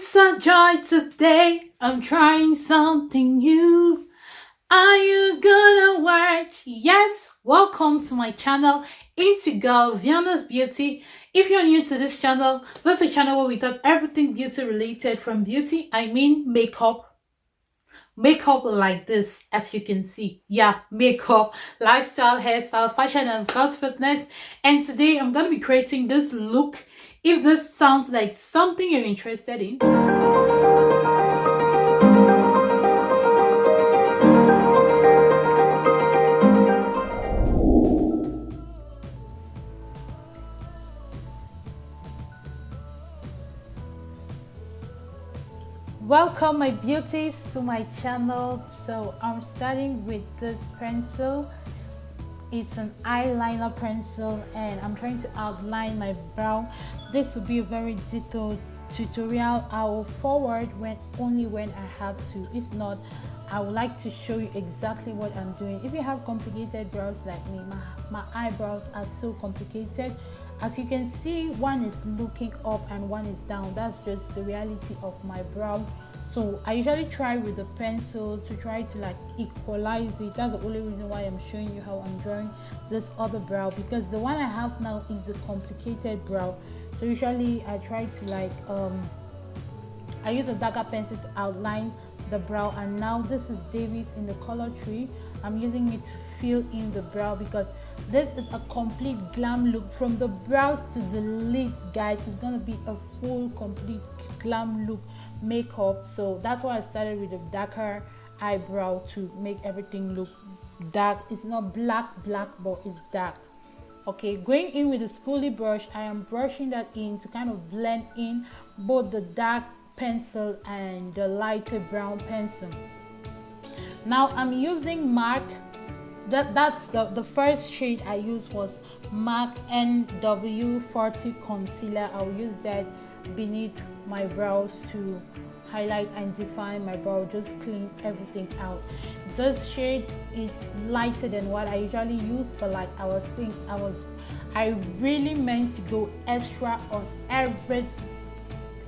It's a joy today. I'm trying something new. Are you gonna watch? Yes, welcome to my channel, Into Girl Vienna's Beauty. If you're new to this channel, that's a channel where we talk everything beauty related. From beauty, I mean makeup like this, as you can see. Yeah, makeup, lifestyle, hairstyle, fashion, and of course fitness. And today I'm gonna be creating this look. If this sounds like something you're interested in, welcome my beauties to my channel. So I'm starting with this pencil. It's an eyeliner pencil and I'm trying to outline my brow. This will be a very detailed tutorial. I will forward only when I have to. If not, I would like to show you exactly what I'm doing. If you have complicated brows like me, my eyebrows are so complicated. As you can see, one is looking up and one is down. That's just the reality of my brow. So I usually try with the pencil to try to like equalize it. That's the only reason why I'm showing you how I'm drawing this other brow, because the one I have now is a complicated brow. So usually I try to like I use a darker pencil to outline the brow, and now this is Davis in the color tree. I'm using it to fill in the brow because this is a complete glam look from the brows to the lips, guys. It's gonna be a full complete glam look makeup. So that's why I started with a darker eyebrow to make everything look dark. It's not black but it's dark. Okay, going in with the Spoli brush, I am brushing that in to kind of blend in both the dark pencil and the lighter brown pencil. Now I'm using MAC. That's the first shade I used was MAC NW40 concealer. I'll use that beneath my brows to highlight and define my brow, just clean everything out. This shade is lighter than what I usually use, but like I was saying, I really meant to go extra on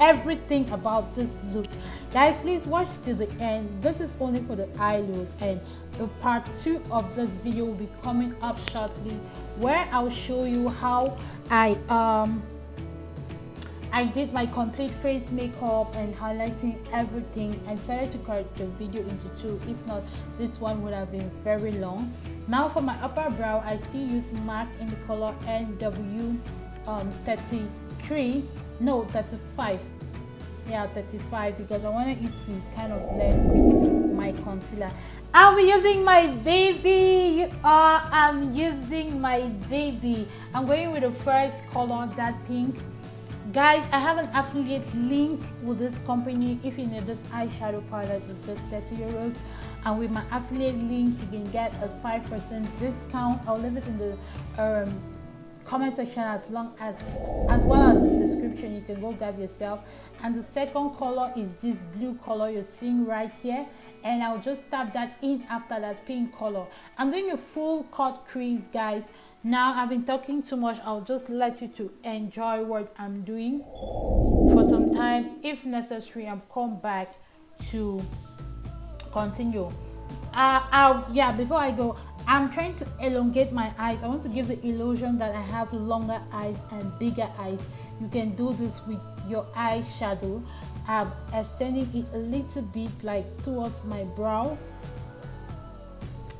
everything about this look. Guys, please watch to the end. This is only for the eye look, and the part 2 of this video will be coming up shortly, where I'll show you how I did my complete face makeup and highlighting everything. I decided to cut the video into 2. If not, this one would have been very long. Now for my upper brow, I still use MAC in the color NW 35. Yeah, 35, because I wanted it to kind of blend with my concealer. I'll be using my baby. I'm using my baby. I'm going with the first color, that pink. Guys, I have an affiliate link with this company. If you need this eyeshadow palette, it's just 30 euros. And with my affiliate link, you can get a 5% discount. I'll leave it in the comment section, as well as the description. You can go grab yourself. And the second color is this blue color you're seeing right here, and I'll just tap that in after that pink color. I'm doing a full cut crease, guys. Now I've been talking too much. I'll just let you to enjoy what I'm doing for some time. If necessary, I'll come back to continue. Yeah, before I go, I'm trying to elongate my eyes. I want to give the illusion that I have longer eyes and bigger eyes. You can do this with your eyeshadow. I'm extending it a little bit like towards my brow.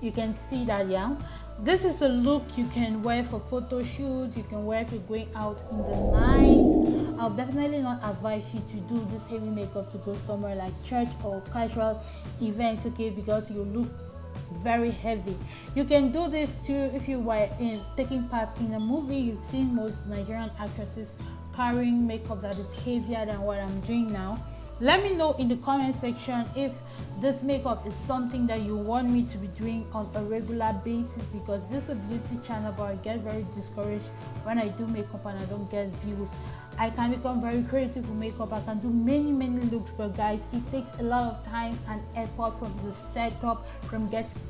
You can see that, yeah. This is a look you can wear for photo shoots. You can wear if you're going out in the night. I'll definitely not advise you to do this heavy makeup to go somewhere like church or casual events, okay, because you look very heavy. You can do this too if you were taking part in a movie. You've seen most Nigerian actresses carrying makeup that is heavier than what I'm doing now. Let me know in the comment section if this makeup is something that you want me to be doing on a regular basis, because this is a beauty channel, but I get very discouraged when I do makeup and I don't get views. I can become very creative with makeup. I can do many looks, but guys, it takes a lot of time and effort from the setup, from getting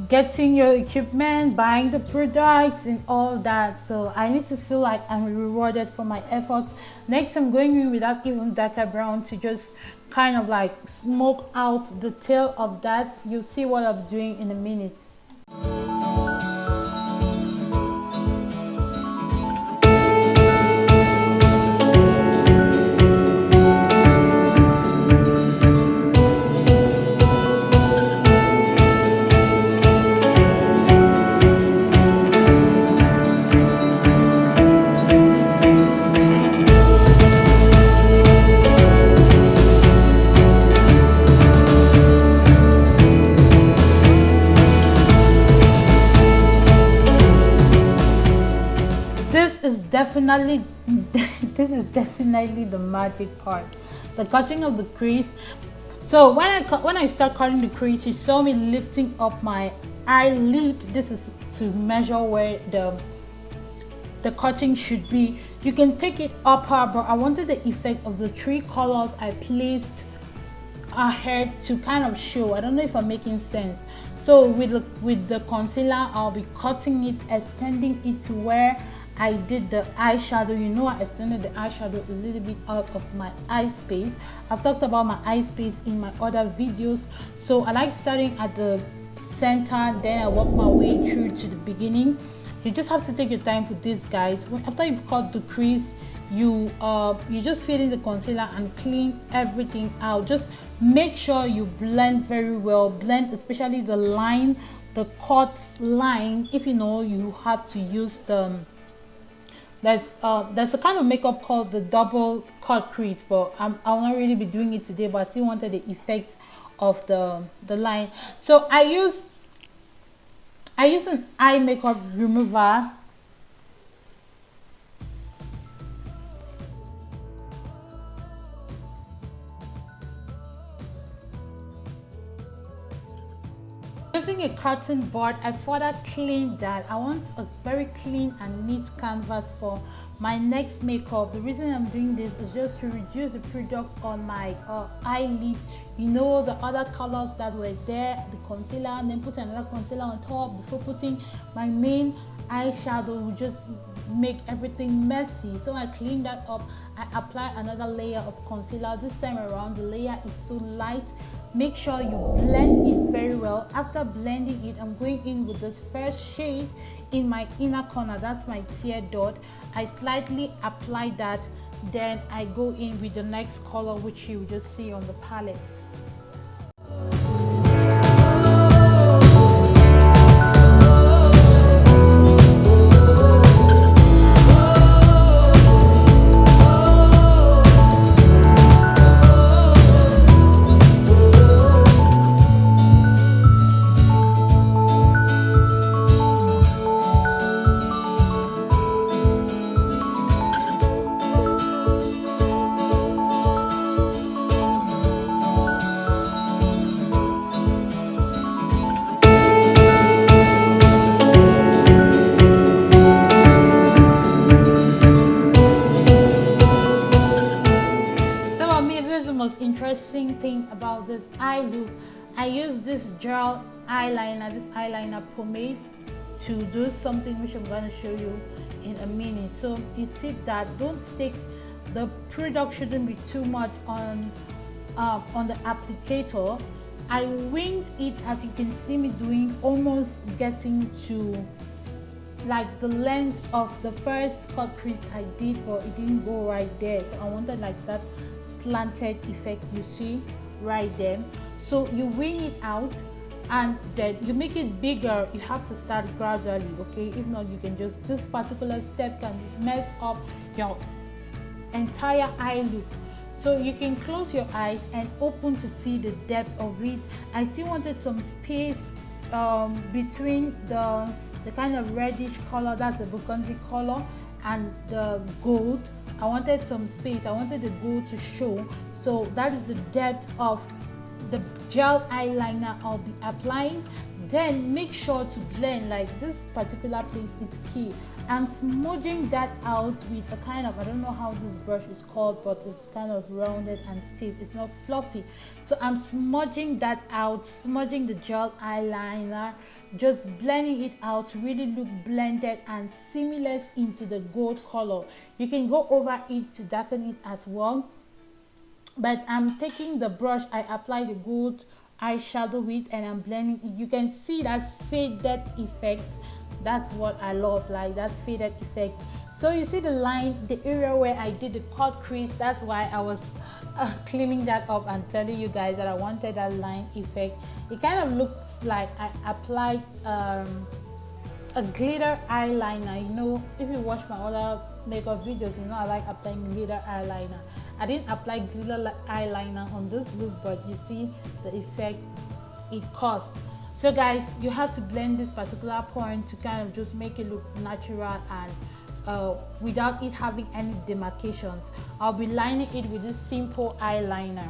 getting your equipment, buying the products and all that. So I need to feel like I'm rewarded for my efforts. Next, I'm going in with that even darker brown to just kind of like smoke out the tail of that. You'll see what I'm doing in a minute. Definitely this is definitely the magic part, the cutting of the crease. So when I start cutting the crease, you saw me lifting up my eyelid. This is to measure where the cutting should be. You can take it upper, but I wanted the effect of the 3 colors I placed ahead to kind of show. I don't know if I'm making sense. So with the concealer, I'll be cutting it, extending it to where I did the eyeshadow. You know, I extended the eyeshadow a little bit out of my eye space. I've talked about my eye space in my other videos. So I like starting at the center, then I work my way through to the beginning. You just have to take your time for this, guys. After you've cut the crease, you just fill in the concealer and clean everything out. Just make sure you blend very well. Blend especially the line, the cut line. If you know, you have to use there's a kind of makeup called the double cut crease, but I'll not really be doing it today, but I still wanted the effect of the line. So I used an eye makeup remover. Using a cotton board, I further cleaned that. I want a very clean and neat canvas for my next makeup. The reason I'm doing this is just to reduce the product on my eyelid. You know, the other colors that were there, the concealer, and then put another concealer on top before putting my main eyeshadow would just make everything messy. So I clean that up. I apply another layer of concealer. This time around, the layer is so light. Make sure you blend it very well. After blending it, I'm going in with this first shade in my inner corner. That's my tear dot. I slightly apply that, then I go in with the next color, which you will just see on the palette. Interesting thing about this eye look, I use this gel eyeliner, this eyeliner pomade, to do something which I'm going to show you in a minute. So you tip that, don't stick, the product shouldn't be too much on the applicator. I winged it, as you can see me doing, almost getting to like the length of the first cut crease I did, but it didn't go right there. So I wanted like that slanted effect you see right there. So you wing it out and then you make it bigger. You have to start gradually, okay? If not, you can just, this particular step can mess up your entire eye look. So you can close your eyes and open to see the depth of it. I still wanted some space between the kind of reddish color, that's the burgundy color, and the gold. I wanted some space. I wanted the gold to show. So that is the depth of the gel eyeliner I'll be applying. Then make sure to blend, like this particular place is key. I'm smudging that out with a kind of, I don't know how this brush is called, but it's kind of rounded and stiff. It's not fluffy. So I'm smudging that out, smudging the gel eyeliner, just blending it out to really look blended and seamless into the gold color. You can go over it to darken it as well, but I'm taking the brush I apply the gold eyeshadow with, and I'm blending it. You can see that faded effect. That's what I love, like that faded effect. So you see the line, the area where I did the cut crease, that's why I was cleaning that up and telling you guys that I wanted that line effect. It kind of looks like I applied a glitter eyeliner. You know, if you watch my other makeup videos, you know I like applying glitter eyeliner. I didn't apply glitter eyeliner on this look, but you see the effect it caused. So guys, you have to blend this particular point to kind of just make it look natural and without it having any demarcations. I'll be lining it with this simple eyeliner.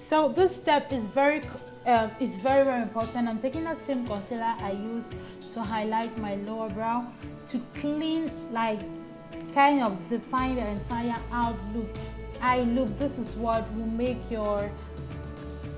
So this step is very important. I'm taking that same concealer I use to highlight my lower brow to clean, like kind of define the entire eye look. This is what will make your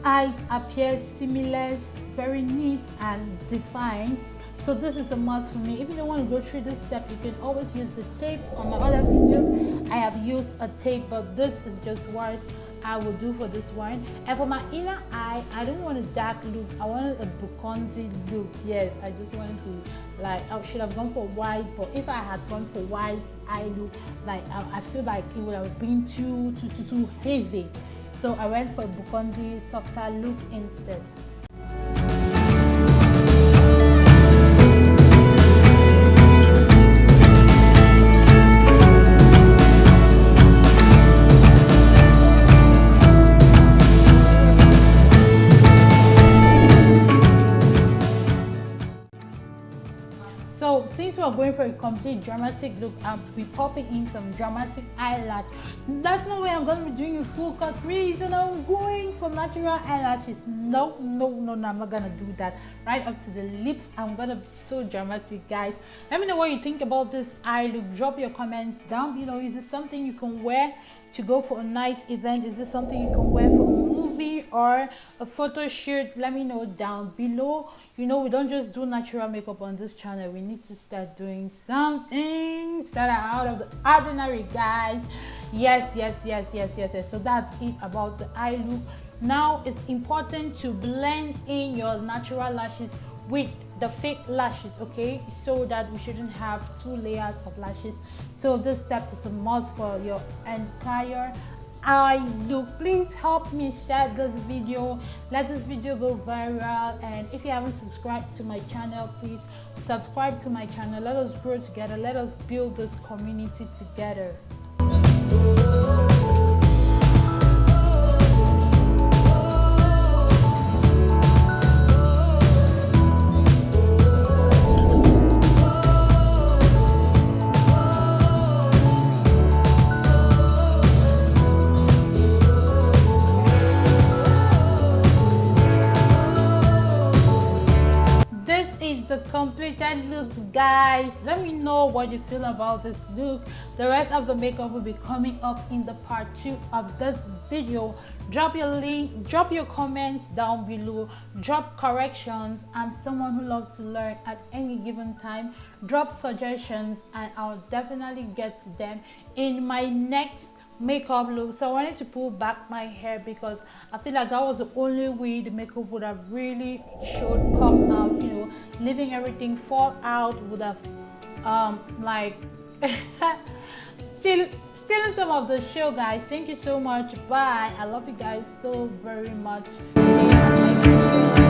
eyes appear seamless, very neat and defined. So this is a must for me. If you don't want to go through this step, you can always use the tape. On my other videos I have used a tape, but this is just what I will do for this one. And for my inner eye, I don't want a dark look. I wanted a burgundy look. Yes, I just wanted to, like, I should have gone for white, but if I had gone for white eye look, like I feel like it would have been too heavy. So I went for a burgundy softer look instead. So since we're going for a complete dramatic look, I'll be popping in some dramatic eyelash. That's not where I'm going to be doing a full cut crease and I'm going for natural eyelashes. No, I'm not going to do that. Right up to the lips, I'm going to be so dramatic, guys. Let me know what you think about this eye look. Drop your comments down below. Is this something you can wear to go for a night event? Is this something you can wear for a movie or a photo shoot? Let me know down below. You know, we don't just do natural makeup on this channel. We need to start doing something that are out of the ordinary, guys. Yes. So that's it about the eye look. Now it's important to blend in your natural lashes with the fake lashes, okay, so that we shouldn't have 2 layers of lashes. So this step is a must for your entire eye look. Please help me share this video, let this video go viral, and if you haven't subscribed to my channel, please subscribe to my channel. Let us grow together, let us build this community together. The completed looks, guys. Let me know what you feel about this look. The rest of the makeup will be coming up in the part 2 of this video. Drop your link, drop your comments down below, drop corrections. I'm someone who loves to learn at any given time. Drop suggestions and I'll definitely get to them in my next makeup look. So I wanted to pull back my hair because I feel like that was the only way the makeup would have really showed pop out, you know. Leaving everything fall out would have like stealing some of the show, guys. Thank you so much. Bye. I love you guys so very much. See you in the next video.